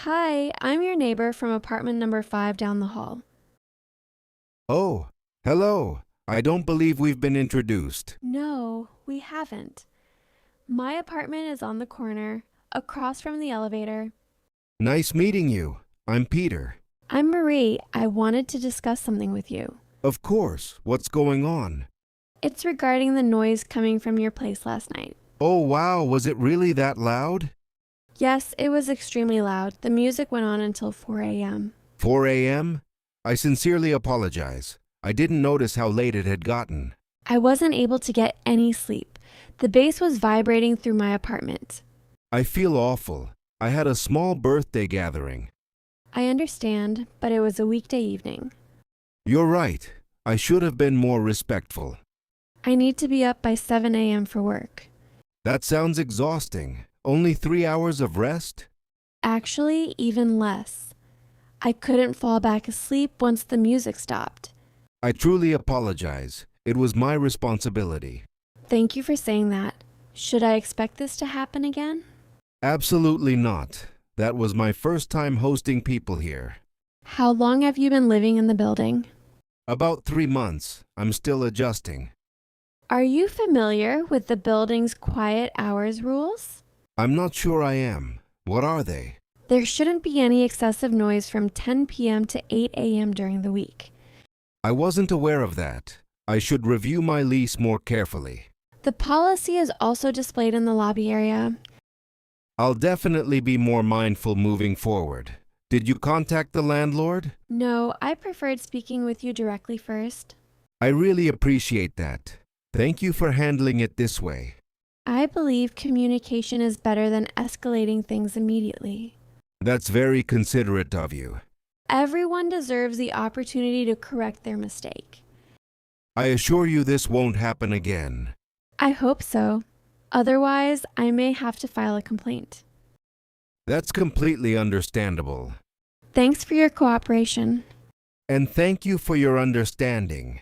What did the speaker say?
Hi, I'm your neighbor from apartment number 5 down the hall. Oh, hello. I don't believe we've been introduced. No, we haven't. My apartment is on the corner, across from the elevator. Nice meeting you. I'm Peter. I'm Marie. I wanted to discuss something with you. Of course. What's going on? It's regarding the noise coming from your place last night. Oh, wow. Was it really that loud? Yes, it was extremely loud. The music went on until 4 a.m. 4 a.m.? I sincerely apologize. I didn't notice how late it had gotten. I wasn't able to get any sleep. The bass was vibrating through my apartment. I feel awful. I had a small birthday gathering. I understand, but it was a weekday evening. You're right. I should have been more respectful. I need to be up by 7 a.m. for work. That sounds exhausting. Only 3 hours of rest? Actually, even less. I couldn't fall back asleep once the music stopped. I truly apologize. It was my responsibility. Thank you for saying that. Should I expect this to happen again? Absolutely not. That was my first time hosting people here. How long have you been living in the building? About 3 months. I'm still adjusting. Are you familiar with the building's quiet hours rules? I'm not sure I am. What are they? There shouldn't be any excessive noise from 10 p.m. to 8 a.m. during the week. I wasn't aware of that. I should review my lease more carefully. The policy is also displayed in the lobby area. I'll definitely be more mindful moving forward. Did you contact the landlord? No, I preferred speaking with you directly first. I really appreciate that. Thank you for handling it this way. I believe communication is better than escalating things immediately. That's very considerate of you. Everyone deserves the opportunity to correct their mistake. I assure you this won't happen again. I hope so. Otherwise, I may have to file a complaint. That's completely understandable. Thanks for your cooperation. And thank you for your understanding.